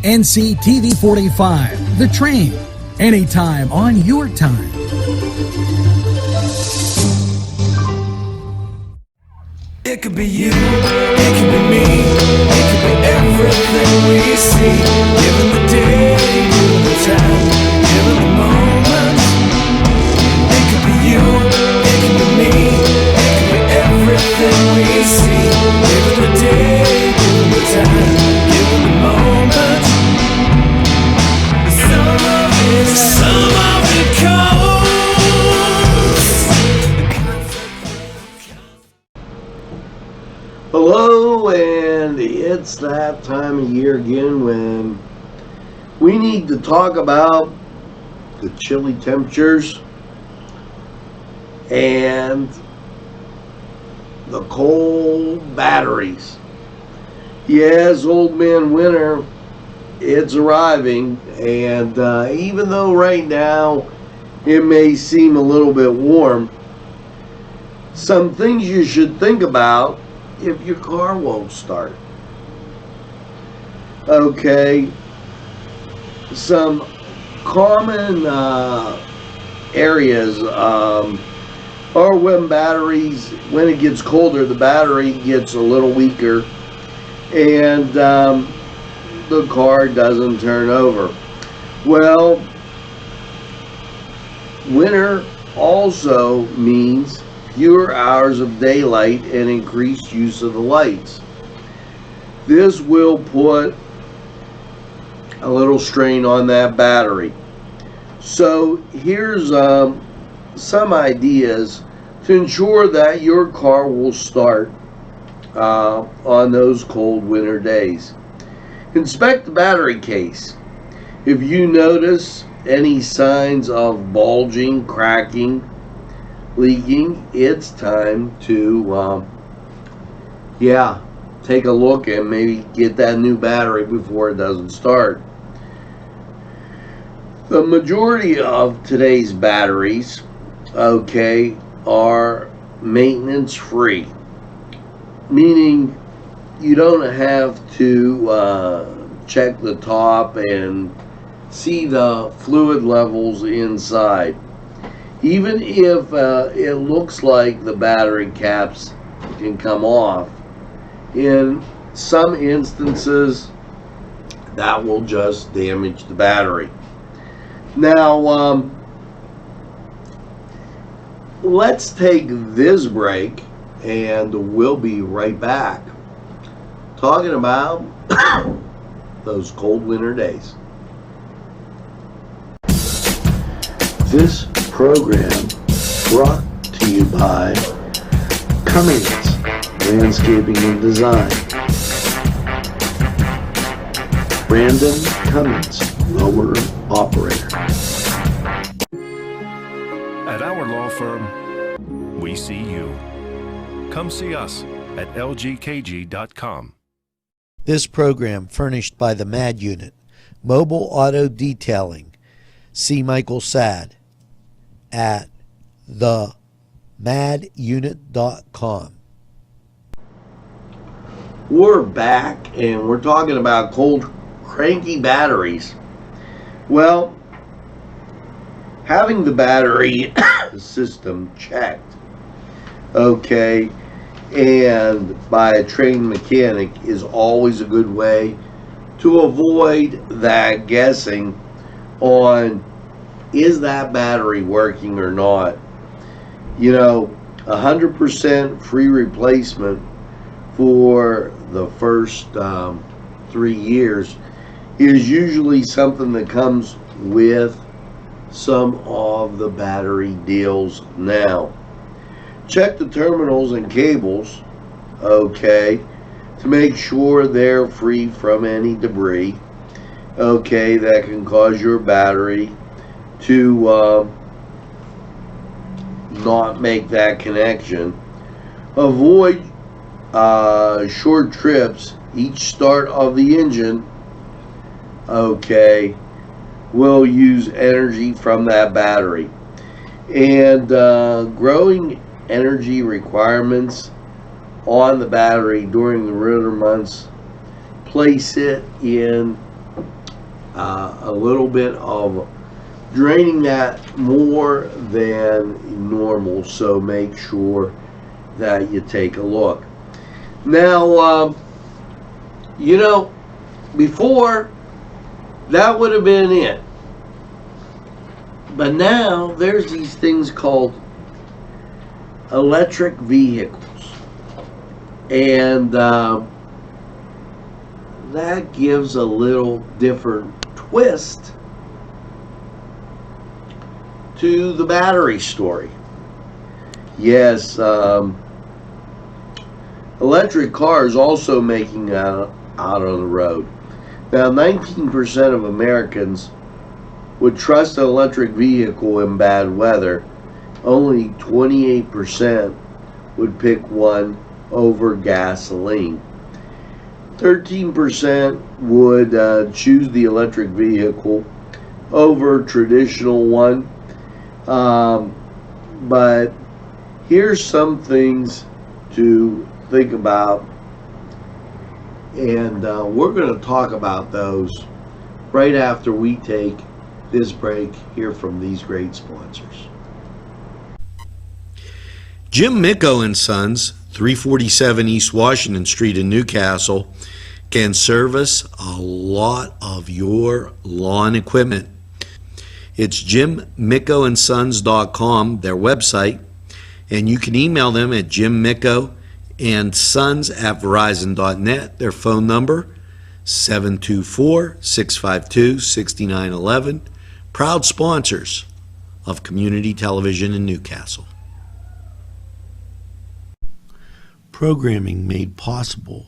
NCTV45, The Train, anytime on your time. It could be you, it could be me, it could be everything we see. Given the day, given the time, given the moment. It could be you, it could be me, it could be everything we see. Given the day, given the time, given the moment. Some of it comes. Hello, and it's that time of year again when we need to talk about the chilly temperatures and the cold batteries. Yes, old man winter, it's arriving, and even though right now it may seem a little bit warm, some things you should think about if your car won't start. Okay, some common areas are when batteries, when it gets colder, the battery gets a little weaker and the car doesn't turn over. Well, winter also means fewer hours of daylight and increased use of the lights. This will put a little strain on that battery. So here's some ideas to ensure that your car will start on those cold winter days. Inspect the battery case. If you notice any signs of bulging, cracking, leaking, it's time to take a look and maybe get that new battery before it doesn't start. The majority of today's batteries, okay, are maintenance free, meaning you don't have to check the top and see the fluid levels inside. Even if it looks like the battery caps can come off, in some instances that will just damage the battery. Now, let's take this break and we'll be right back talking about those cold winter days. This program brought to you by Cummings Landscaping and Design. Brandon Cummings, Lower Operator. At our law firm, we see you. Come see us at lgkg.com. This program furnished by the MAD Unit, Mobile Auto Detailing. See Michael Sad at themadunit.com. We're back and we're talking about cold, cranky batteries. Well, having the battery system checked, okay, and by a trained mechanic is always a good way to avoid that guessing on is that battery working or not. You know, 100% free replacement for the first 3 years is usually something that comes with some of the battery deals now. Check the terminals and cables, okay, to make sure they're free from any debris, okay, that can cause your battery to not make that connection. Avoid short trips. Each start of the engine, okay, will use energy from that battery. And growing energy requirements on the battery during the winter months, place it in a little bit of draining that more than normal, so make sure that you take a look. Now, before that would have been it, but now there's these things called electric vehicles, and that gives a little different twist to the battery story. Yes, electric cars also making out on the road. Now, 19% of Americans would trust an electric vehicle in bad weather. Only 28% would pick one over gasoline. 13% would choose the electric vehicle over traditional one. But here's some things to think about, and we're going to talk about those right after we take this break, hear from these great sponsors. Jim Micco and Sons, 347 East Washington Street in Newcastle, can service a lot of your lawn equipment. It's jimmiccoandsons.com, their website, and you can email them at jimmiccoandsons@verizon.net. Their phone number, 724-652-6911. Proud sponsors of community television in Newcastle. Programming made possible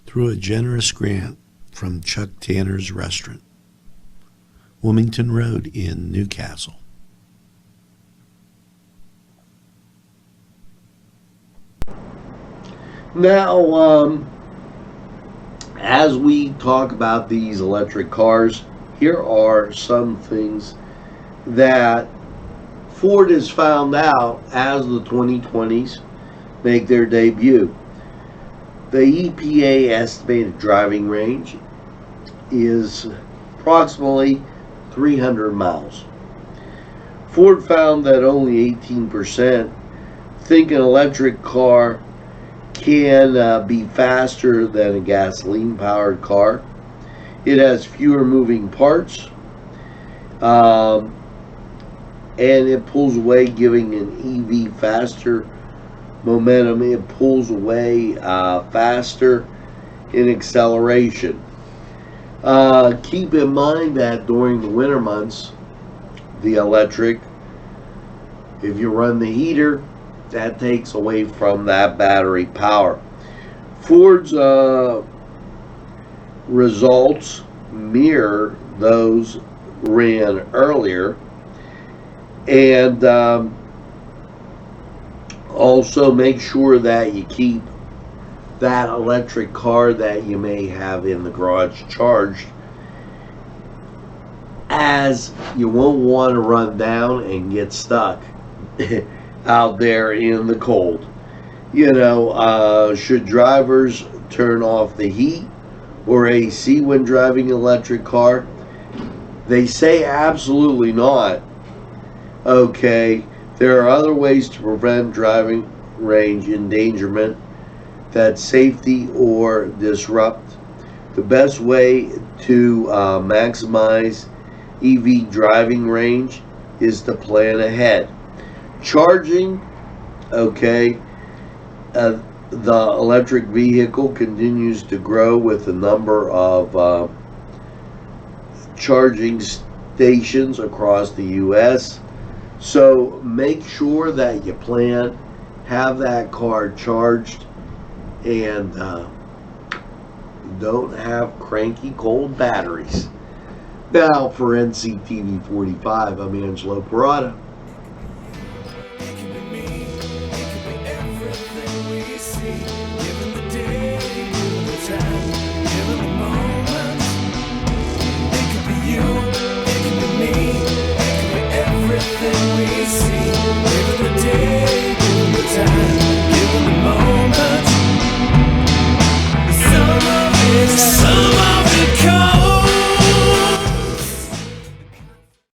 through a generous grant from Chuck Tanner's Restaurant, Wilmington Road in Newcastle. Now, as we talk about these electric cars, here are some things that Ford has found out as the 2020s make their debut. The EPA estimated driving range is approximately 300 miles. Ford found that only 18% think an electric car can be faster than a gasoline-powered car. It has fewer moving parts, and it pulls away, giving an EV faster momentum. It pulls away faster in acceleration. Keep in mind that during the winter months, the electric, if you run the heater, that takes away from that battery power. Ford's results mirror those ran earlier, and also make sure that you keep that electric car that you may have in the garage charged, as you won't want to run down and get stuck out there in the cold. Should drivers turn off the heat or AC when driving an electric car? They say absolutely not. Okay, there are other ways to prevent driving range endangerment that safety or disrupt. The best way to maximize EV driving range is to plan ahead. Charging, okay, the electric vehicle continues to grow with the number of charging stations across the U.S. So make sure that you have that car charged, and don't have cranky cold batteries. Now, for NCTV45, I'm Angelo Parada.